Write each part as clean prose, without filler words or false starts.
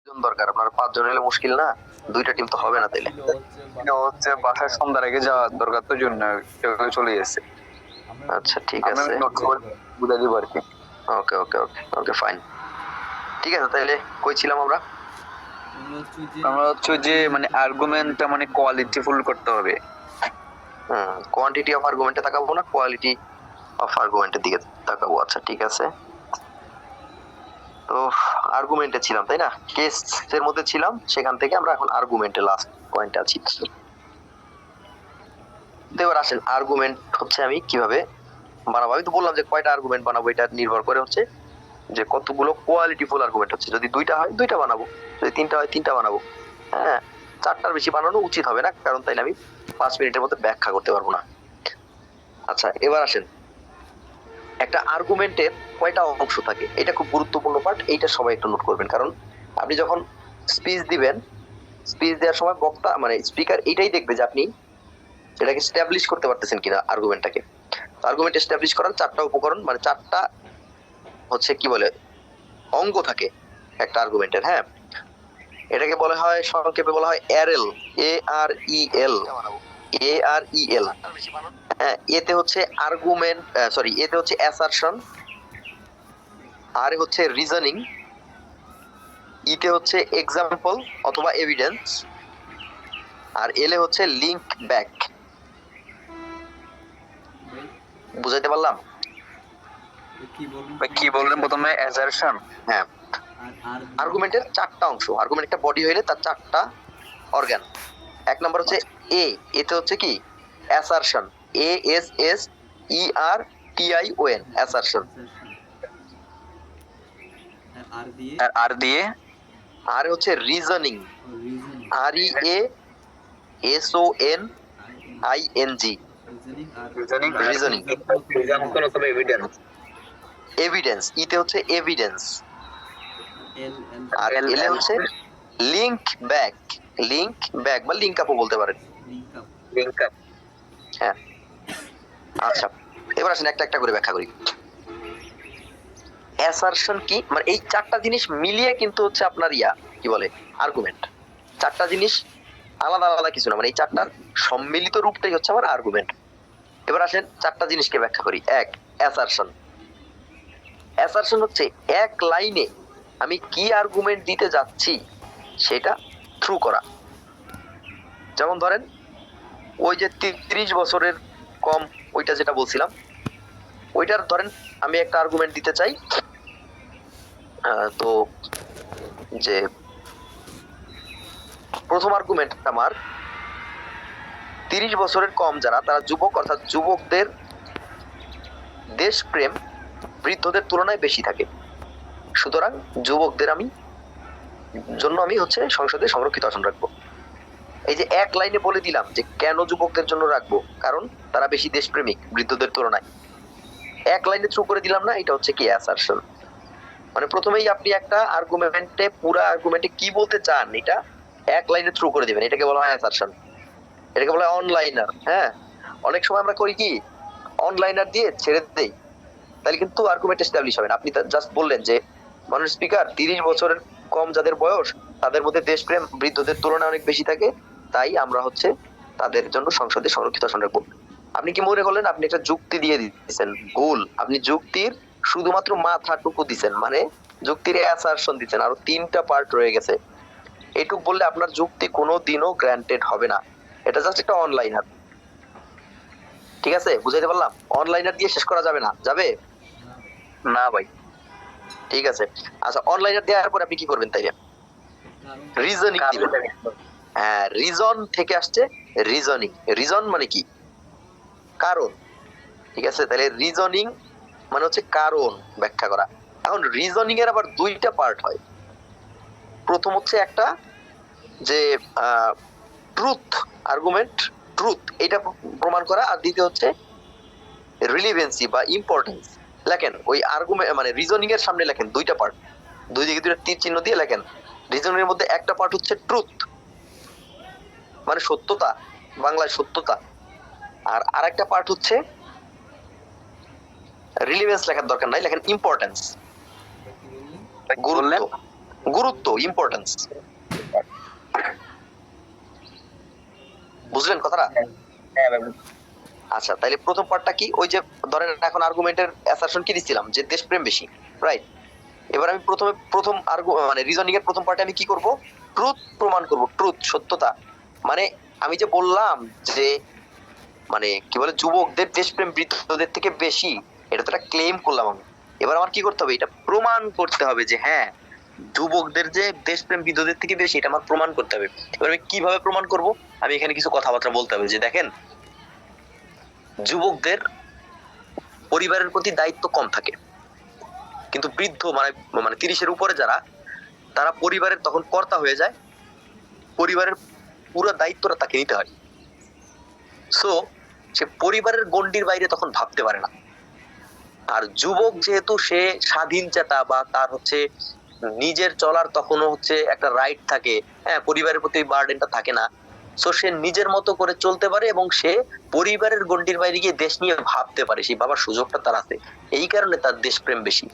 জন দরকার, আপনার 5 জন হলে মুশকিল না? দুইটা টিম তো হবে না তাইলে। হচ্ছে বাসায় সন্ধ্যার আগে যাওয়ার দরকার, তো জন্য চলে গেছে। আচ্ছা ঠিক আমি আছে, নোট করে বুঝাই দিব আর কি। ওকে ওকে ওকে ওকে ফাইন, ঠিক আছে। তাইলে কই ছিলাম আমরা? আমরা হচ্ছে যে মানে আর্গুমেন্টটা মানে কোয়ালিটিফুল করতে হবে। কোয়ান্টিটি অফ আর্গুমেন্টে তাকাবো না, কোয়ালিটি অফ আর্গুমেন্টের দিকে তাকাবো। আচ্ছা ঠিক আছে। তো আর্গুমেন্টে ছিলাম তাই না, কেসের মধ্যে ছিলাম, সেখান থেকে আমরা এখন আর্গুমেন্টে লাস্ট পয়েন্টে আছি। তো এবার আসেন, আর্গুমেন্ট হচ্ছে আমি কিভাবে বানাবো। আমি তো বললাম যে কয়টা আর্গুমেন্ট বানাবো, এটা নির্ভর করে হচ্ছে যে কতগুলো কোয়ালিটিফুল আর্গুমেন্ট হচ্ছে। যদি দুইটা হয় দুইটা বানাবো, যদি তিনটা হয় তিনটা বানাবো। হ্যাঁ, চারটার বেশি বানানো উচিত হবে না, কারণ তাইলে আমি 5 মিনিটের মধ্যে ব্যাখ্যা করতে পারবো না। আচ্ছা এবার আসেন, একটা আর্গুমেন্টের কয়টা অংশ থাকে, এটা খুব গুরুত্বপূর্ণ পার্ট, এইটা সবাই একটু নোট করবেন। কারণ আপনি যখন স্পিচ দিবেন, স্পিচ দেওয়ার সময় বক্তা মানে স্পিকার এইটাই দেখবে যে আপনি এটাকে স্ট্যাবলিশ করতে পারতেছেন কিনা আর্গুমেন্টটাকে। আর্গুমেন্ট এস্টাবলিশ করার 4টা উপকরণ, মানে 4টা হচ্ছে কি বলে অঙ্গ থাকে একটা আর্গুমেন্টের। হ্যাঁ, এটাকে বলা হয় সংক্ষেপে বলা হয় ARL, AREL, AREL। হ্যাঁ, এতে হচ্ছে আর্গুমেন্ট, সরি, এতে হচ্ছে অ্যাসারশন, আর হচ্ছে রিজনিং, ইতে হচ্ছে এক্সাম্পল অথবা এভিডেন্স, আর এলে হচ্ছে লিংক ব্যাক। বুঝাইতে পারলাম? কি বললেন প্রথমে? অ্যাসারশন। হ্যাঁ, আর্গুমেন্টের 4টা অংশ, আর্গুমেন্ট একটা বডি হইলে তার 4টা অর্গান। এক নম্বর হচ্ছে এতে হচ্ছে কি অ্যাসারশন, ASSERTION, অ্যাসারশন। আর আর দিয়ে আর হচ্ছে রিজনিং, REASONING, রিজনিং। এক্সাম্পল অথবা এভিডেন্স। এভিডেন্স, ইতে হচ্ছে এভিডেন্স। আর এলে হচ্ছে লিংক ব্যাক, লিংক ব্যাক বা লিংক আপও বলতে পারেন। Link up. হ্যাঁ, আচ্ছা এবার আসেন একটা একটা করে ব্যাখ্যা করি। অ্যাসারশন কি, মানে এই 4টা জিনিস মিলিয়ে কিন্তু হচ্ছে আপনার কি বলে আর্গুমেন্ট। 4টা জিনিস আলাদা আলাদা কিছু না, মানে এই 4টার সম্মিলিত রূপটাই হচ্ছে আমার আর্গুমেন্ট। এবার আসেন 4টা জিনিসকে ব্যাখ্যা করি। এক, অ্যাসারশন। অ্যাসারশন হচ্ছে এক লাইনে আমি কি আর্গুমেন্ট দিতে যাচ্ছি সেটা থ্রু করা। যেমন ধরেন ওই যে 30 বছরের কম, ওইটা যেটা বলছিলাম, ওইটার ধরেন আমি একটা আর্গুমেন্ট দিতে চাই, তো যে প্রথম আর্গুমেন্ট আমার 30 বছরের কম যারা, তারা যুবক, অর্থাৎ যুবকদের দেশপ্রেম বৃদ্ধদের তুলনায় বেশি থাকে, সুতরাং যুবকদের জন্য আমি হচ্ছে সংসদে সংরক্ষিত আসন রাখবো। এই যে এক লাইনে বলে দিলাম যে কেন যুবকদের জন্য রাখবো, কারণ তারা বেশি দেশপ্রেমিক বৃদ্ধদের তুলনায়। এক লাইনে থ্রু করে দিলাম না, এটা হচ্ছে কি অ্যাসারশন। মানে প্রথমেই আপনি একটা আর্গুমেন্টে, পুরো আর্গুমেন্টে কি বলতে চান এটা এক লাইনে থ্রু করে দিবেন, এটাকে বলা হয় অ্যাসারশন। এটাকে বলা হয় অনলাইনার। হ্যাঁ, অনেক সময় আমরা করি কি, অনলাইনার দিয়ে ছেড়ে দেই, তাহলে কিন্তু আর্গুমেন্ট এস্টাবলিশ হবে না। আপনি জাস্ট বললেন যে মানুষ স্পিকার 30 বছরের কম যাদের বয়স, তাদের মধ্যে দেশপ্রেম বৃদ্ধদের তুলনায় অনেক বেশি থাকে, তাই আমরা হচ্ছে তাদের জন্য সংসদে সংরক্ষিত আসন রাখবো। আপনি কি মনে করলেন আপনি একটা যুক্তি দিয়ে দিচ্ছেন? ভুল, আপনি যুক্তির শুধুমাত্র মাথাটুকু দিচ্ছেন, মানে যুক্তির অ্যাসারশন দিচ্ছেন, আরো 3টা পার্ট রয়ে গেছে। এটুক বললে আপনার যুক্তি কোনোদিনও গ্র্যান্টেড হবে না, এটা জাস্ট একটা অনলাইনার। ঠিক আছে, বুঝাইতে পারলাম? অনলাইনার দিয়ে শেষ করা যাবে না, যাবে না ভাই। ঠিক আছে। আচ্ছা, অনলাইনার দেওয়ার পর আপনি কি করবেন তাইলে? রিজনিং দিবেন। হ্যাঁ, রিজন থেকে আসছে রিজনিং। রিজন মানে কি? কারণ। ঠিক আছে, তাহলে রিজনিং মানে হচ্ছে কারণ ব্যাখ্যা করা। এখন রিজনিং এর আবার 2টা পার্ট হয়। প্রথম হচ্ছে একটা যে ট্রুথ আর্গুমেন্ট, ট্রুথ এটা প্রমাণ করা, আর দ্বিতীয় হচ্ছে রিলিভেন্সি বা ইম্পর্টেন্স। লেখেন ওই আর্গুমেন্ট মানে রিজনিং এর সামনে লেখেন 2টা পার্ট, দুই দিকে 2টা তীর চিহ্ন দিয়ে লেখেন। রিজনিং এর মধ্যে একটা পার্ট হচ্ছে ট্রুথ, মানে সত্যতা, বাংলায় সত্যতা, আর আরেকটা পার্ট হচ্ছে রিলিভেন্স, লেখার দরকার নাই, লেখেন ইম্পর্টেন্স, গুরুত্ব, গুরুত্ব, ইম্পর্টেন্স। বুঝলেন কথাটা? হ্যাঁ ভাই। আচ্ছা, তাহলে প্রথম পার্টটা কি? ওই যে ধরেন এখন আর্গুমেন্টের অ্যাসারশন কি দিছিলাম যে দেশপ্রেম বেশি, রাইট? এবার আমি প্রথম মানে রিজনিং এর প্রথম পার্টে আমি কি করব? ট্রুথ প্রমাণ করব, ট্রুথ, সত্যতা। মানে আমি যে বললাম যে মানে কি বলে যুবকদের দেশপ্রেম বৃদ্ধদের থেকে বেশি, এটা তো একটা ক্লেম করলাম আমি। এবার আমার কি করতে হবে? এটা প্রমাণ করতে হবে যে হ্যাঁ যুবকদের যে দেশপ্রেম বৃদ্ধদের থেকে বেশি, এটা আমার প্রমাণ করতে হবে। এবার আমি কিভাবে প্রমাণ করব? আমি এখানে কিছু কথাবার্তা বলতে হবে যে দেখেন যুবকদের পরিবারের প্রতি দায়িত্ব কম থাকে, কিন্তু বৃদ্ধ মানে মানে 30-এর উপরে যারা, তারা পরিবারের তখন কর্তা হয়ে যায়, পরিবারের পুরো দায়িত্বটা তাকে নিতে হয়। সো সে পরিবারের গণ্ডির বাইরে তখন ভাবতে পারে না। আর যুবক যেহেতু সে স্বাধীন চেতা বা তার হচ্ছে নিজের চলার তখনও হচ্ছে একটা রাইট থাকে, হ্যাঁ, পরিবারের প্রতি বার্ডেনটা থাকে না। সো সে নিজের মতো করে চলতে পারে এবং সে পরিবারের গণ্ডির বাইরে গিয়ে দেশ নিয়ে ভাবতে পারে, সেই ভাবার সুযোগটা তার আছে। এই কারণে তার দেশপ্রেম বেশি।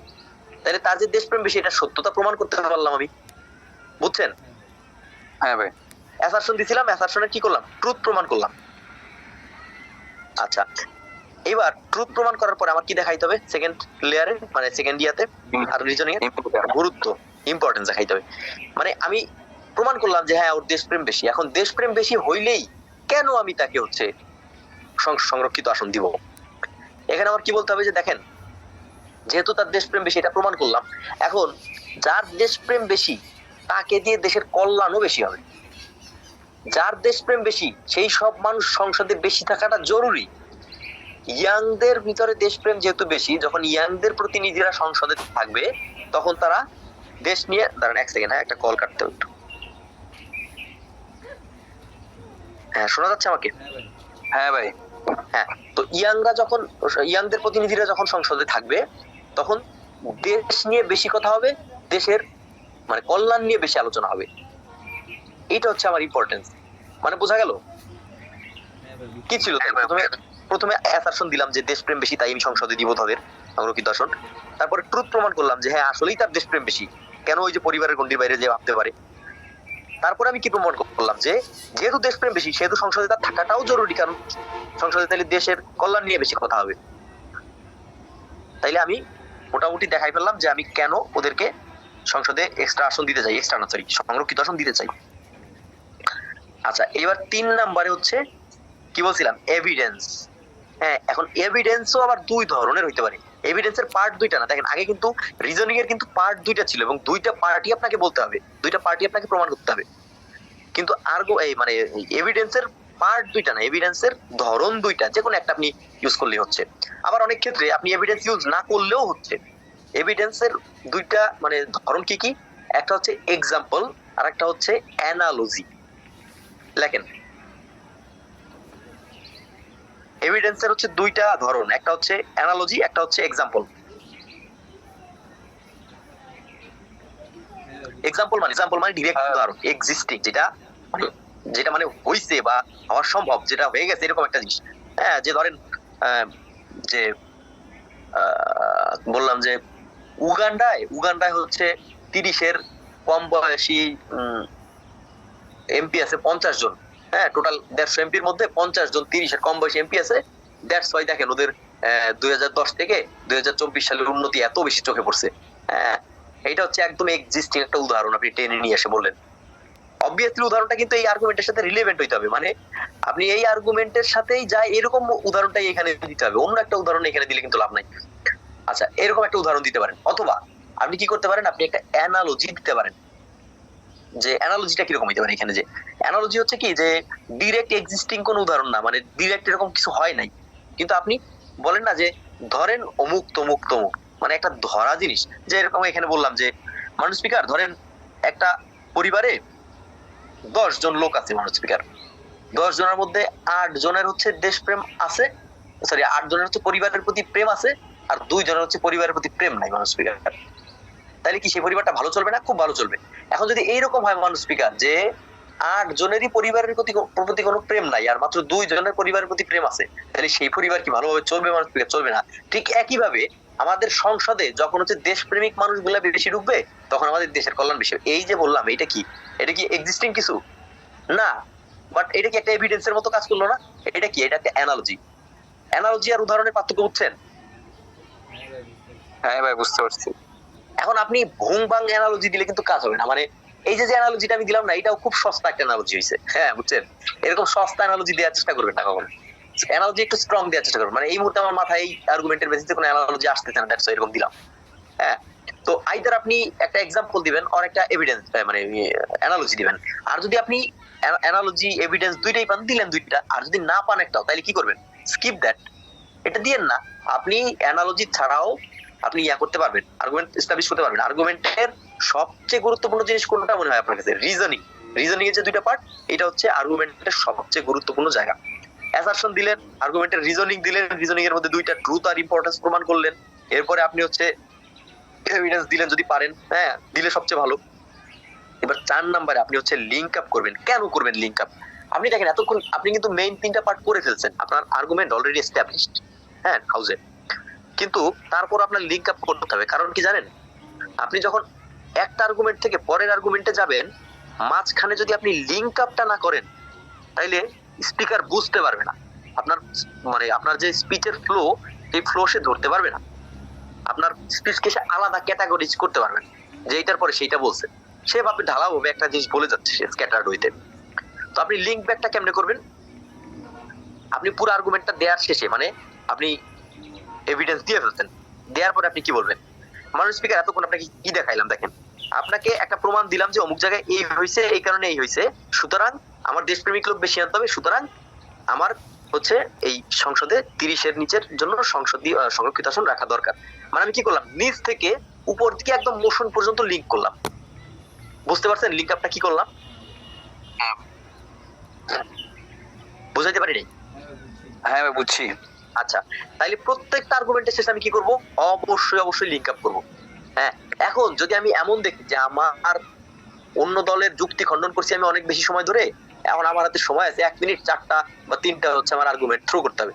তাহলে তার যে দেশপ্রেম বেশি, এটা সত্যতা প্রমাণ করতে পারলাম আমি। বুঝছেন? হ্যাঁ ভাই। অ্যাসারশন দিছিলাম, অ্যাসারশনের কি করলাম? ট্রুথ প্রমাণ করলাম। আচ্ছা, এবার ট্রুথ প্রমাণ করার পরে আমার কি দেখাইতে হবে? সেকেন্ড লেয়ারে মানে সেকেন্ড ইয়াতে আর রিজনিং এর গুরুত্ব, ইম্পর্টেন্স দেখাইতে হবে। মানে আমি প্রমাণ করলাম যে হ্যাঁ ওর দেশপ্রেম বেশি। এখন দেশপ্রেম বেশি হইলেই কেন আমি তাকে হচ্ছে সংরক্ষিত আসন দিব? এখানে আমার কি বলতে হবে? যে দেখেন যেহেতু তার দেশপ্রেম বেশি, এটা প্রমাণ করলাম। এখন যার দেশপ্রেম বেশি তাকে দিয়ে দেশের কল্যাণও বেশি হবে। যার দেশপ্রেম বেশি সেই সব মানুষ সংসদে বেশি থাকাটা জরুরি। ইয়াংদের ভিতরে দেশপ্রেম যেহেতু বেশি, যখন ইয়াংদের প্রতিনিধিরা সংসদে থাকবে তখন তারা দেশ নিয়ে, দাঁড়ান এক সেকেন্ড, হ্যাঁ একটা কল কাটতে হবে একটু। হ্যাঁ শোনা যাচ্ছে আমাকে? হ্যাঁ ভাই। হ্যাঁ, তো ইয়াংদের প্রতিনিধিরা যখন সংসদে থাকবে তখন দেশ নিয়ে বেশি কথা হবে, দেশের মানে কল্যাণ নিয়ে বেশি আলোচনা হবে। এইটা হচ্ছে আমার ইম্পর্টেন্স। মানে বোঝা গেল কি ছিল? প্রথমে অ্যাসারশন দিলাম যে দেশপ্রেম বেশি, তাই আমি সংসদে দিব তাদের সংরক্ষিত আসন। তারপরে ট্রুথ প্রমাণ করলাম যে হ্যাঁ আসলেই তার দেশপ্রেম বেশি, কেন ওই যে পরিবারের গণ্ডির বাইরে যে ভাবতে পারে। তারপরে আমি কি প্রমাণ করলাম? যে যেহেতু দেশপ্রেম বেশি সেহেতু সংসদে তার থাকাটাও জরুরি, কারণ সংসদে তাহলে দেশের কল্যাণ নিয়ে বেশি কথা হবে। তাইলে আমি মোটামুটি দেখাই ফেললাম যে আমি কেন ওদেরকে সংসদে এক্সট্রা আসন দিতে চাই, এক্সট্রা না সরি সংরক্ষিত আসন দিতে চাই। আচ্ছা, এবার 3 নম্বরে হচ্ছে কি বলছিলাম? এভিডেন্স। হ্যাঁ, এখন এভিডেন্সও আবার দুই ধরনের হইতে পারে। এভিডেন্সের পার্ট দুইটা না। দেখেন আগে কিন্তু রিজনিং এর কিন্তু পার্ট দুইটা ছিল এবং দুইটা পার্টি আপনাকে বলতে হবে, দুইটা পার্টি আপনাকে প্রমাণ করতে হবে। কিন্তু মানে এভিডেন্সের পার্ট দুইটা না, এভিডেন্সের ধরন দুইটা, যে কোনো একটা আপনি ইউজ করলেই হচ্ছে। আবার অনেক ক্ষেত্রে আপনি এভিডেন্স ইউজ না করলেও হচ্ছে। এভিডেন্সের দুইটা মানে ধরন কি কি? একটা হচ্ছে এক্সাম্পল আর একটা হচ্ছে অ্যানালজি। লেখেন এভিডেন্সের হচ্ছে দুইটা ধরন, একটা হচ্ছে অ্যানালজি, একটা হচ্ছে এক্সাম্পল। এক্সাম্পল মানে ডিরেক্ট উদাহরণ, এক্সিস্টিং, যেটা মানে হইছে বা হওয়া সম্ভব, যেটা হয়ে গেছে এরকম একটা জিনিস। হ্যাঁ, যে ধরেন যে বললাম যে উগান্ডায় হচ্ছে 30-এর কম বয়সী এমপি আছে 50 জন। হ্যাঁ, টোটাল 150 এমপির মধ্যে 50 জন 30-এর কম বয়সী এমপি আছে। দ্যাটস ওয়াই দেখেন ওদের 2010 থেকে 2024 সালের উন্নতি এত বেশি চোখে পড়ছে। হ্যাঁ, এটা হচ্ছে একদম এক্সিস্টিং একটা উদাহরণ আপনি টেনে নিয়ে এসে বললেন। অবভিয়াসলি উদাহরণটা কিন্তু এই আর্গুমেন্টের সাথে রিলেভেন্ট হইতে হবে, মানে আপনি এই আর্গুমেন্টের সাথেই যায় এরকম উদাহরণটাই এখানে দিতে হবে, অন্য একটা উদাহরণ এখানে দিলে কিন্তু লাভ নাই। আচ্ছা, এরকম একটা উদাহরণ দিতে পারেন, অথবা আপনি কি করতে পারেন? আপনি একটা অ্যানালজি দিতে পারেন। যে অ্যানালজিটা কিরকম হইতে পারে? এখানে যে অ্যানালজি হচ্ছে কি, যে ডিরেক্ট এক্সিস্টিং কোন উদাহরণ না, মানে ডিরেক্ট এরকম কিছু হয় নাই, কিন্তু আপনি বলেন না যে ধরেন অমুক তমুক তমুক, মানে একটা ধরা জিনিস। যে এরকম এখানে বললাম যে মানুষ স্পিকার, ধরেন একটা পরিবারে 10 জন লোক আছে, মানুষ স্পিকার 10 জনের মধ্যে 8 জনের হচ্ছে দেশপ্রেম আছে, সরি 8 জনের হচ্ছে পরিবারের প্রতি প্রেম আছে, আর 2 জনের হচ্ছে পরিবারের প্রতি প্রেম নাই মানুষ স্পিকার। তাহলে কি সেই পরিবারটা ভালো চলবে না? খুব ভালো চলবে। এখন যদি এইরকম হয় মানুষ স্পিকার, যে 8 জনেরই পরিবারের প্রতি কোনো প্রেম নাই আর মাত্র 2 জনের পরিবারের প্রতি প্রেম আছে, তাহলে সেই পরিবার কি ভালোভাবে চলবে মানুষ স্পিকার? চলবে না। ঠিক একইভাবে আমাদের সংসদে যখন হচ্ছে দেশপ্রেমিক মানুষগুলা বেশি ঢুকবে তখন আমাদের দেশের কল্যাণ বেশি হবে। এই যে বললাম, এটা কি এক্সিস্টিং কিছু না, বাট এটা কি একটা এভিডেন্সের মতো কাজ করলো না? এটা কি, এটা একটা অ্যানালজি আর উদাহরণের পার্থক্য বুঝছেন? হ্যাঁ ভাই, বুঝতে পারছি। এখন আপনি ভুং বাং অ্যানালজি দিলে কিন্তু কাজ হবে না। মানে এই যে অ্যানালজিটা আমি দিলাম না, এটাও খুব সস্তা একটা অ্যানালজি হয়েছে, হ্যাঁ বুঝছেন? এরকম সস্তা অ্যানালজি দেওয়ার চেষ্টা করবেন না কখনো। অ্যানালজি একটু স্ট্রং দেওয়ার চেষ্টা করবেন। মানে এই মুহূর্তে আমার মাথায় এই আর্গুমেন্টের বেসিসে কোনো অ্যানালজি আসতেছে না, দ্যাটস এরকম দিলাম। হ্যাঁ, তো আইদার আপনি একটা এক্সাম্পল দিবেন আর একটা এভিডেন্স, মানে অ্যানালজি দিবেন। আর যদি আপনি অ্যানালজি এভিডেন্স দুইটাই পান, দিলেন দুইটা। আর যদি না পান একটাও, তাহলে কি করবেন? স্কিপ দ্যাট, এটা দিয়েন না। আপনি অ্যানালজি ছাড়াও আপনি করতে পারবেন, আর্গুমেন্ট এস্টাবলিশ করতে পারবেন। আর্গুমেন্টের সবচেয়ে গুরুত্বপূর্ণ জিনিস কোনটা মনে হয় আপনার কাছে? রিজনিং এর যে দুইটা পার্ট, এটা হচ্ছে আর্গুমেন্টের সবচেয়ে গুরুত্বপূর্ণ জায়গা। অ্যাসারশন দিলেন, আর্গুমেন্টের রিজনিং দিলেন, রিজনিং এর মধ্যে দুইটা ট্রুথ আর ইম্পর্টেন্স প্রমাণ করলেন। এরপরে আপনি হচ্ছে এভিডেন্স দিলেন যদি পারেন, হ্যাঁ দিলে সবচেয়ে ভালো। এবার 4 নম্বরে আপনি হচ্ছে লিংক আপ করবেন। কেন করবেন লিংক আপ? আপনি দেখেন এতক্ষণ আপনি কিন্তু মেইন 3টা পার্ট করে ফেলছেন, আপনার আর্গুমেন্ট অলরেডি এস্টাবলিশড, হ্যাঁ হাউজে। কিন্তু তারপর আপনার লিংক আপ করতে হবে। কারণ কি জানেন, আপনি যখন একটা আর্গুমেন্ট থেকে পরের আর্গুমেন্টে যাবেন, মাঝখানে যদি আপনি লিংক আপটা না করেন, তাইলে স্পিকার বুঝতে পারবে না আপনার, মানে আপনার যে স্পিচের ফ্লো, এই ফ্লো সে ধরতে পারবে না। আপনার স্পিচকে সে আলাদা ক্যাটাগরিজ করতে পারবে না, যে এইটার পরে সেইটা বলছে। সে ভাবে ঢালাভাবে একটা জিনিস বলে যাচ্ছে, সে স্ক্যাটার্ড হইতে। তো আপনি লিংক ব্যাকটা কেমনে করবেন? আপনি পুরো আর্গুমেন্টটা দেওয়ার শেষে, মানে আপনি এভিডেন্স দিয়ে ফেলছেন, দেওয়ার পরে আপনি কি বলবেন? মানুষ স্পিকার এতক্ষণ আপনাকে কি দেখাইলাম, দেখেন আপনাকে একটা প্রমাণ দিলাম যে অমুক জায়গায় এই হয়েছে, এই কারণে এই হয়েছে, সুতরাং আমার দেশপ্রেমিক লোক বেশি আনতে হবে, সুতরাং আমার হচ্ছে এই সংসদে 30-এর নিচের জন্য সংসদীয় সংরক্ষিত আসন রাখা দরকার। মানে আমি কি করলাম, নিচ থেকে উপর দিকে একদম মোশন পর্যন্ত লিংক করলাম। বুঝতে পারছেন লিংক আপটা কি করলাম? বুঝাইতে পারি নাই? হ্যাঁ ভাই, বুঝছি। আচ্ছা, তাইলে প্রত্যেকটা আর্গুমেন্টের শেষে আমি কি করব? অবশ্যই লিংক আপ করব। হ্যাঁ, এখন যদি আমি এমন দেখি যে আমার অন্য দলের যুক্তি খণ্ডন করছি আমি অনেক বেশি সময় ধরে, এখন আমার হাতে সময় আছে 1 মিনিট 4টা বা 3টা হচ্ছে আমার আর্গুমেন্ট থ্রো করতে হবে,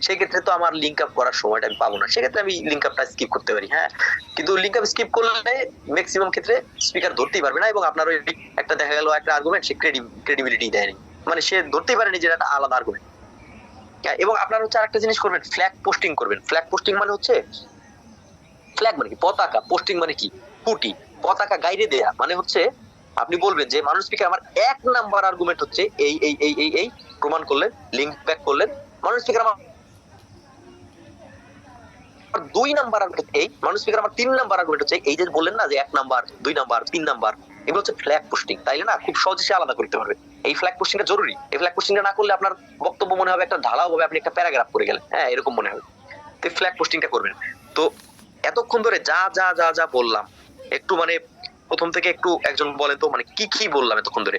সেক্ষেত্রে তো আমার লিংক আপ করার সময়টা আমি পাবো না। সেক্ষেত্রে আমি লিংক আপটা স্কিপ করতে পারি। হ্যাঁ, কিন্তু লিংক আপ স্কিপ করলে ম্যাক্সিমাম ক্ষেত্রে স্পিকার ধরতেই পারবে না, এবং আপনার ওই একটা দেখা গেল একটা আর্গুমেন্ট সে ক্রেডিবিলিটি দেয়নি, মানে সে ধরতেই পারেনি যে এটা আলাদা আর্গুমেন্ট। এবং আপনার হচ্ছে আরেকটা জিনিস করবেন, ফ্ল্যাগ পোস্টিং করবেন। ফ্ল্যাগ পোস্টিং মানে হচ্ছে, ফ্ল্যাগ মানে কি? পতাকা। পোস্টিং মানে কি? পুটি। পতাকা গাইরে দেয়া মানে হচ্ছে আপনি বলবেন যে মানুষ স্পিকার আমার 1 নাম্বার আর্গুমেন্ট হচ্ছে এই এই এই এই এই, প্রমাণ করলেন, লিংক ব্যাক করলেন। মানুষ স্পিকার আমার 2 নাম্বার আর্গুমেন্ট এই, মানুষ স্পিকার আমার 3 নাম্বার আর্গুমেন্ট হচ্ছে এই, যে বললেন না যে 1 নাম্বার 2 নাম্বার 3 নাম্বার, এগুলো হচ্ছে ফ্ল্যাগ পোস্টিং। তাইলে না খুব সহজে সে আলাদা করতে পারবে। এই ফ্ল্যাগ পোস্টিংটা জরুরি। এই ফ্ল্যাগ পোস্টিংটা না করলে আপনার বক্তব্য মনে হবে একটা ঢালাও ভাবে আপনি একটা প্যারাগ্রাফ করে গেলেন, হ্যাঁ এরকম মনে হবে। তো ফ্ল্যাগ পোস্টিংটা করবেন। তো এতক্ষণ ধরে যা যা যা যা বললাম, একটু মানে প্রথম থেকে একটু একজন বলেন তো, মানে কি কি বললাম এতক্ষণ ধরে?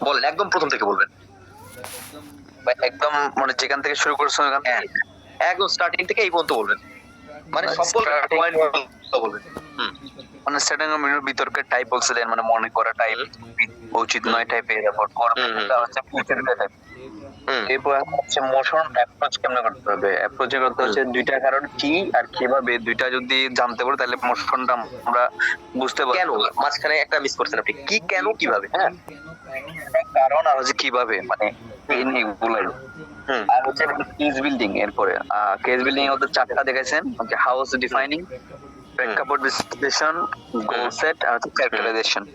বলেন, একদম প্রথম থেকে বলবেন। একদম মানে যেখান থেকে শুরু করছেন ওখান থেকে একদম স্টার্টিং থেকে এই পর্যন্ত বলবেন, মানে সব পয়েন্ট বলবেন। মানে সেটিং এর বিতর্কের টাইপ বলছিলেন, মানে মনে করা টাইপ, উচিত নয় টাইপের, তারপর কর্মটা হচ্ছে ফিউচার টাইপ। এরপর হচ্ছে মোশন অ্যাপ্রোচ কেমনে করতে হবে। অ্যাপ্রোচ করতে হচ্ছে দুইটা কারণ কি আর কিভাবে, দুইটা যদি জানতে পারো তাহলে মোশনটা আমরা বুঝতে পারবো। কেন মাঝখানে একটা মিস করছেন আপনি, কি কেন কিভাবে? হ্যাঁ, কারণ আর হচ্ছে কিভাবে, মানে এগুলাই। আর হচ্ছে কেস বিল্ডিং। এরপরে কেস বিল্ডিং এর মধ্যে 4টা দেখাইছেন, হাউস ডিফাইনিং, প্রেক্ষাপট বিশ্লেষণ, গোল সেট আর হচ্ছে ক্যালকুলেশন।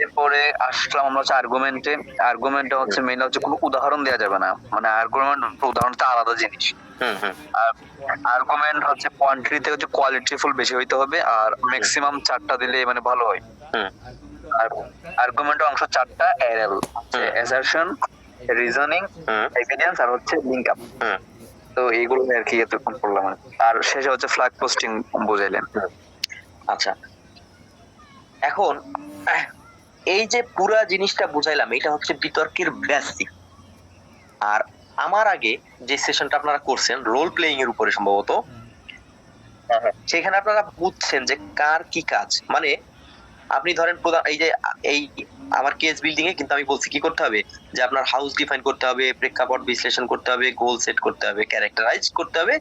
এরপরে আসলাম আমরা হচ্ছে আর্গুমেন্টে। আর্গুমেন্টে হচ্ছে মেইন হচ্ছে কোনো উদাহরণ দেওয়া যাবে না, মানে আর্গুমেন্ট উদাহরণটা আলাদা জিনিস। আর আর্গুমেন্ট হচ্ছে কোয়ান্টিটি থেকে হচ্ছে কোয়ালিটিফুল বেশি হইতে হবে, আর ম্যাক্সিমাম 4টা দিলে মানে ভালো হয়। আর আর্গুমেন্টের অংশ 4টা, এরএল, অ্যাসারশন, রিজনিং, এভিডেন্স আর হচ্ছে লিংক আপ। তো এইগুলো আর কি এতক্ষণ পড়লাম। আর শেষে হচ্ছে ফ্ল্যাগ পোস্টিং বুঝাইলেন। আচ্ছা, এখন এই যে পুরা জিনিসটা বুঝাইলাম, এটা হচ্ছে বিতর্কের বেসিক। আর আমার আগে যে সেশনটা আপনারা করছেন রোল প্লেইং এর উপরে সম্ভবত, সেখানে আপনারা বুঝছেন যে কার কি কাজ। মানে আপনি ধরেন এই যে এই আমার কেস বিল্ডিং এ কিন্তু আমি বলছি কি করতে হবে, যে আপনার হাউস ডিফাইন করতে হবে, প্রেক্ষাপট বিশ্লেষণ করতে হবে, গোল সেট করতে হবে, ক্যারেক্টারাইজ করতে হবে,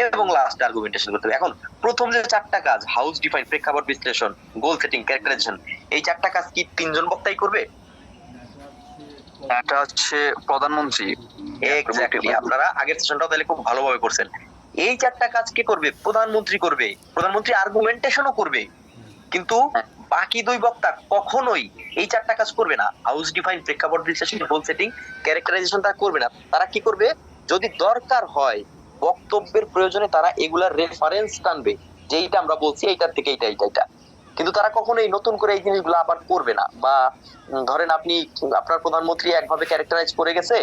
এবং লাস্ট আর্গুমেন্টেশন করতে হবে। এখন প্রথম যে চারটা কাজ, হাউস ডিফাইন, প্রেক্ষাপট বিশ্লেষণ, গোল সেটিং, ক্যারেক্টারাইজেশন, এই চারটা কাজ কি তিনজন বক্তাই করবে? এটা হচ্ছে প্রধানমন্ত্রী। এক্স্যাক্টলি, আপনারা আগের সেশনটাও তাহলে খুব ভালোভাবে করছেন। এই চারটা কাজ কে করবে? প্রধানমন্ত্রী করবে। প্রধানমন্ত্রী আর্গুমেন্টেশনও করবে, কিন্তু বাকি দুই বক্তা কখনোই এই চারটা কাজ করবে না। হাউস ডিফাইন, প্রেক্ষাপট বিশ্লেষণ, গোল সেটিং, ক্যারেক্টারাইজেশন তারা করবে না। তারা কি করবে? যদি দরকার হয় বক্তব্যের প্রয়োজনে তারা এগুলার রেফারেন্স টানবে, যে এইটা আমরা বলছি এইটার থেকে এইটা এইটা এইটা, কিন্তু তারা কখনোই নতুন করে এই জিনিসগুলো আবার করবে না। বা ধরেন আপনি, আপনার প্রধানমন্ত্রী একভাবে ক্যারেক্টারাইজ করে গেছে,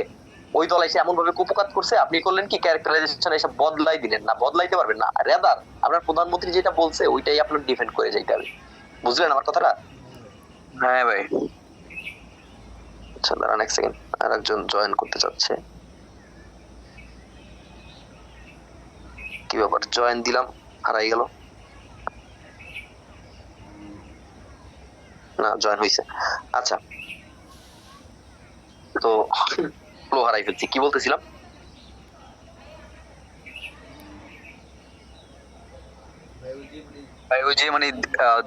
ওই দল এসে এমন ভাবে কুপকাত করছে, আপনি করলেন কি ক্যারেক্টারাইজেশন এসে বদলাই দিলেন না, বদলাইতে পারবেন না। রেদার আপনার প্রধানমন্ত্রী যেটা বলছে ওইটাই আপনার ডিফেন্ড করে যাইতে হবে। বুঝলেন আমার কথাটা? হ্যাঁ ভাই। আচ্ছা দাঁড়ান এক সেকেন্ড, আর একজন জয়েন করতে চাচ্ছে। কি ব্যাপার, জয়েন দিলাম হারাই গেল? না, জয়েন হয়েছে। আচ্ছা, তো ফ্লো হারাই ফেলছি, কি বলতেছিলাম? ভাই ওই যে মানে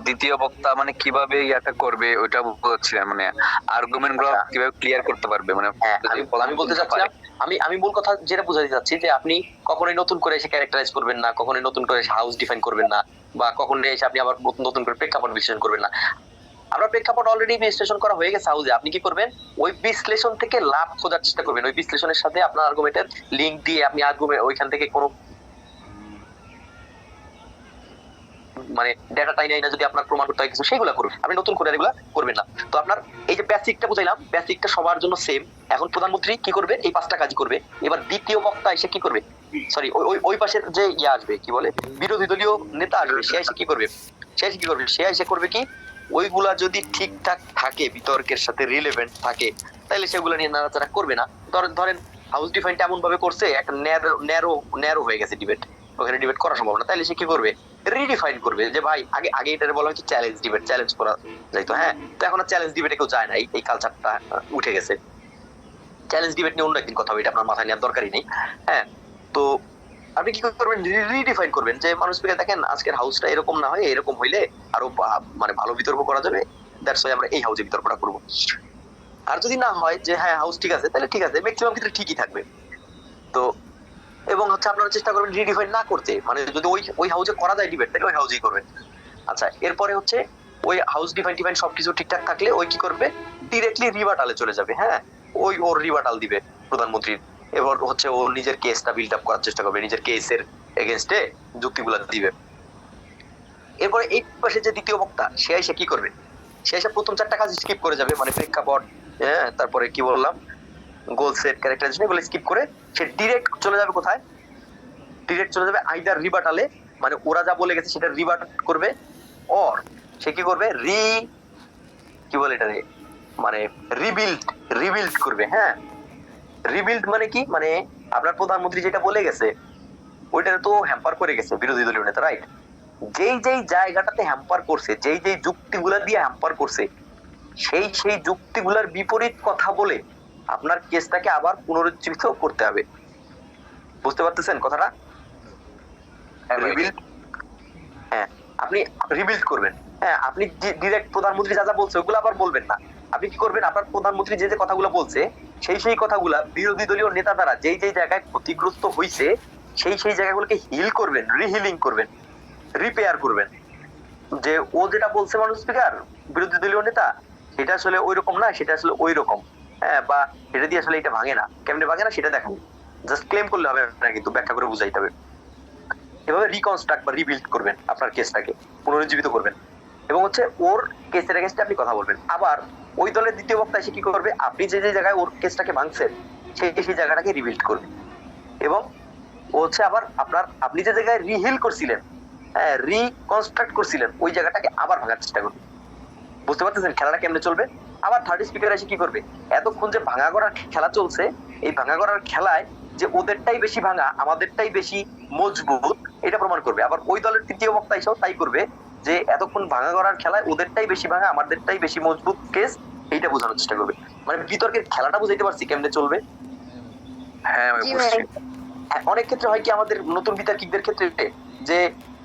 দ্বিতীয় বক্তা মানে কিভাবে ইয়াটা করবে ওইটা বলছিলেন, মানে আর্গুমেন্ট গুলো আচ্ছা। কিভাবে ক্লিয়ার করতে পারবে, মানে হ্যাঁ, আমি বলতে চাচ্ছিলাম, আমি মূল কথা যেটা বোঝাতে চাচ্ছি, যে আপনি কখনোই নতুন করে এসে ক্যারেক্টারাইজ করবেন না, কখনোই নতুন করে এসে হাউস ডিফাইন করবেন না, বা কখনোই এসে আপনি আবার নতুন করে প্রেক্ষাপট বিশ্লেষণ করবেন না। আপনার প্রেক্ষাপট অলরেডি বিশ্লেষণ করা হয়ে গেছে হাউসে, আপনি কি করবেন? ওই বিশ্লেষণ থেকে লাভ খোঁজার চেষ্টা করবেন। ওই বিশ্লেষণের সাথে আপনার আর্গুমেন্টের লিংক দিয়ে আপনি আর্গুমেন্ট ওইখান থেকে কোনো মানে ডেটা টাইনে না, যদি আপনার প্রমাণ করতে হয় কিছু, সেগুলো করবেন। আপনি নতুন করে এগুলো করবেন না। তো আপনার এই যে বেসিকটা বুঝাইলাম, বেসিকটা সবার জন্য সেম। এখন প্রধানমন্ত্রী কি করবে? এই পাঁচটা কাজই করবে। এবার দ্বিতীয় বক্তা এসে কি করবে? সরি, ওই পাশের যে ইয়ে আসবে, কি বলে, বিরোধী দলীয় নেতা আসবে, সে এসে কি করবে? সে এসে করবে কি, ওইগুলা যদি ঠিকঠাক থাকে, বিতর্কের সাথে রিলেভেন্ট থাকে, তাহলে সেগুলো নিয়ে নাড়াচাড়া করবে না। ধরেন হাউস ডিফাইনটা এমন ভাবে করছে, একটা ন্যারো হয়ে গেছে ডিবেট, ওখানে ডিবেট করা সম্ভব না, তাহলে সে কি করবে? রিডিফাইন করবে, যে ভাই আগে এটা বলা হচ্ছে চ্যালেঞ্জ ডিবেট, চ্যালেঞ্জ করা যাইতো। হ্যাঁ, তো এখন আর চ্যালেঞ্জ ডিবেটে কেউ যায় না, এই কালচারটা উঠে গেছে। চ্যালেঞ্জ ডিবেট নিয়ে অন্য একদিন কথা হবে, এটা আপনার মাথায় নেওয়ার দরকারই নেই। হ্যাঁ, তো আপনি কি করবেন? রিডিফাইন করবেন, যে মানুষ পেয়ে দেখেন আজকের হাউসটা এরকম না হয় এরকম হইলে আরো মানে ভালো বিতর্ক করা যাবে, দ্যাটস ওয়াই আমরা এই হাউসে বিতর্কটা করবো। আর যদি না হয় যে হ্যাঁ হাউস ঠিক আছে, তাহলে ঠিক আছে, ম্যাক্সিমাম ক্ষেত্রে ঠিকই থাকবে। তো এবং হচ্ছে আপনারা চেষ্টা করবেন রিডিফাইন না করতে, মানে যদি ওই হাউসে করা যায় ডিবেট, তাহলে ওই হাউসেই করবেন। আচ্ছা, এরপরে হচ্ছে ওই হাউস ডিফাইন সবকিছু ঠিকঠাক থাকলে ওই কি করবে? ডিরেক্টলি রিভার্টালে চলে যাবে। হ্যাঁ, ওর রিভার্টাল দিবে প্রধানমন্ত্রীর। এবার হচ্ছে ও নিজের কেসটা বিল্ড আপ করার চেষ্টা করবে, নিজের কেসের এগেইনস্টে যুক্তিগুলো দিবে। এরপরে এই পাশে যে দ্বিতীয় বক্তা, সে এসে কি করবে? সে এসে প্রথম চারটা কাজ স্কিপ করে যাবে, মানে প্রেক্ষাপট, হ্যাঁ, তারপরে কি বললাম, গোল সেট, ক্যারেক্টারাইজেশন, এগুলো স্কিপ করে সে ডিরেক্ট চলে যাবে কোথায়? ডিরেক্ট চলে যাবে আইদার রিবাটালে, মানে ওরা যা বলে গেছে সেটা রিবাট করবে, অর সে কি করবে? কি বলে এটা, মানে রিবিল্ড করবে। হ্যাঁ, রিবিল্ড মানে কি? মানে আপনার প্রধানমন্ত্রী যেটা বলে গেছে ওইটা তো হ্যাম্পার করে গেছে বিরোধী দলীয় নেতা, রাইট? যেই জায়গাটাতে হ্যাম্পার করছে, যেই যুক্তিগুলা দিয়ে হ্যাম্পার করছে, সেই যুক্তিগুলার বিপরীত কথা বলে আপনার কেসটাকে আবার পুনরুজ্জীবিত করতে হবে। বুঝতে পারতেছেন কথাটা? রিবিল্ড, হ্যাঁ, আপনি রিবিল্ড করবেন। হ্যাঁ, আপনি ডিরেক্ট প্রধানমন্ত্রী যা বলছে ওগুলো আবার বলবেন না। আপনি কি করবেন? আপনার প্রধানমন্ত্রী যে কথাগুলো বলছে সেই কথাগুলা বিরোধী দলীয় নেতা দ্বারা যেই জায়গায় ক্ষতিগ্রস্ত হয়েছে, সেই জায়গাগুলোকে হিল করবেন, রিহিলিং করবেন, রিপেয়ার করবেন। যে ও যেটা বলছে মানুষ স্পিকার, বিরোধী দলীয় নেতা, সেটা আসলে ওই রকম না, সেটা আসলে ওই রকম। হ্যাঁ, বা এটা দিয়ে আসলে এটা ভাঙে না, কেমনে ভাঙে না সেটা দেখান। জাস্ট ক্লেম করলে হবে না, কিন্তু ব্যাখ্যা করে বুঝাইতে হবে। এভাবে রিকনস্ট্রাক্ট বা রিবিল্ড করবেন, আপনার কেসটাকে পুনরুজ্জীবিত করবেন, এবং হচ্ছে ওর কেসের এগেইনস্টে আপনি কথা বলবেন। আবার ওই দলের দ্বিতীয় বক্তা এসে কি করবে? আপনি যে জায়গায় ওর কেসটাকে ভাঙছেন সেই জায়গাটাকে রিবিল্ড করবে, এবং ও হচ্ছে আবার আপনি যে জায়গায় রিহিল করছিলেন, হ্যাঁ, রিকনস্ট্রাক্ট করছিলেন, ওই জায়গাটাকে আবার ভাঙার চেষ্টা করবে। বুঝতে পারতেছেন খেলাটা কেমনে চলবে? আবার থার্ড স্পিকার এসে কি করবে? এতক্ষণ যে ভাঙা গড়ার খেলা চলছে, এই ভাঙা গড়ার খেলায় যে ওদেরটাই বেশি ভাঙা, আমাদেরটাই বেশি মজবুত, এটা প্রমাণ করবে। আবার ওই দলের তৃতীয় বক্তা এসেও তাই করবে, যে এতক্ষণ ভাঙা গড়ার খেলায় ওদেরটাই বেশি ভাঙা, আমাদেরটাই বেশি মজবুত কেস, এইটা বোঝানোর চেষ্টা করবে। মানে বিতর্কের খেলাটা বুঝাইতে পারছি কেমনে চলবে। হ্যাঁ আমি জি বুঝছি। ভাই। অনেক ক্ষেত্রে হয় কি আমাদের নতুন বিতার্কিকদের ক্ষেত্রে যে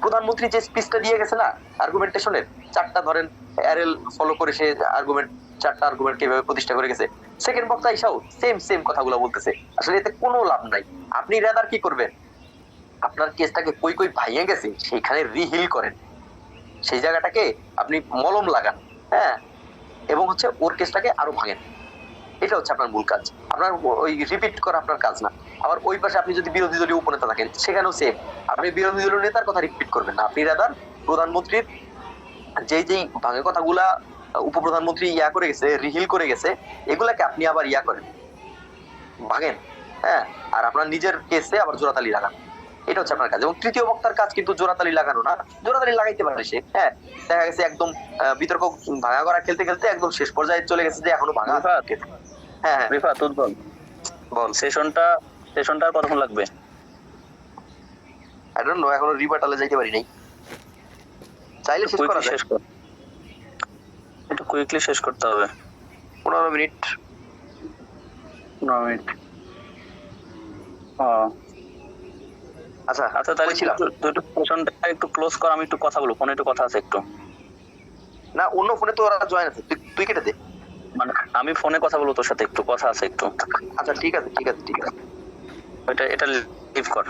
প্রধানমন্ত্রী যে স্পিচটা দিয়ে গেছে না আর্গুমেন্টেশনের, চারটা ধরেন অ্যারেল ফলো করে সে আর্গুমেন্ট, চারটা আর্গুমেন্ট কিভাবে প্রতিষ্ঠা করে গেছে, সেকেন্ড বক্তা এসেও সেম সেম কথাগুলো বলতেছে, আসলে এতে কোনো লাভ নাই। আপনি রাদার কি করবেন, আপনার কেসটাকে কই কই ভাইয়ে গেছে সেখানে রিহিল করেন, সেই জায়গাটাকে আপনি মলম লাগান, হ্যাঁ, এবং হচ্ছে ওর কেসটাকে আরো ভাঙেন। এটা হচ্ছে আপনার মূল কাজ। আপনার ওই রিপিট করা আপনার কাজ না। আবার ওই পাশে আপনি যদি বিরোধী দলীয় উপনেতা থাকেন সেখানেও সেম, আপনি বিরোধী দলীয় নেতার কথা রিপিট করবেন না, আপনি রাদার প্রধানমন্ত্রীর যেই যেই ভাঙে কথাগুলা উপপ্রধানমন্ত্রী ইয়া করে গেছে, রিহিল করে গেছে, এগুলাকে আপনি আবার ইয়া করেন, ভাঙেন, হ্যাঁ, আর আপনার নিজের কেসে আবার জোড়াতালি লাগান। এটা হচ্ছে আপনার কাজ। এবং তৃতীয় বক্তার কাজ কিন্তু জোড়াতালি লাগানো না, জোড়াতালি লাগাইতে পারে সে, হ্যাঁ, দেখা গেছে একদম বিতর্ক ভাঙা করা খেলতে খেলতে একদম শেষ পর্যায়ে চলে গেছে যে এখনো ভাঙা। রিফাত, হ্যাঁ হ্যাঁ রিফাত উদ্বল বল। সেশনটা আর কতক্ষণ লাগবে? আই ডোন্ট নো, এখনো রিবাটালে যাইতে পারি নাই, চাইলে শেষ করা যায়। শেষ কর, একটু কুইকলি শেষ করতে হবে। 15 মিনিট। 9 মিনিট। আচ্ছা আচ্ছা তাহলে বলছিলাম, দুটো সেশনটা একটু ক্লোজ কর, আমি একটু কথা বলবো, ফোনে একটু কথা আছে একটু। না অন্য ফোনে তো ওরা জয়েন আছে, তুই কেটে দে। মানে আমি ফোনে কথা বলবো তোর সাথে, একটু কথা আছে একটু। আচ্ছা ঠিক আছে ঠিক আছে ঠিক আছে। এটা লিভ কর।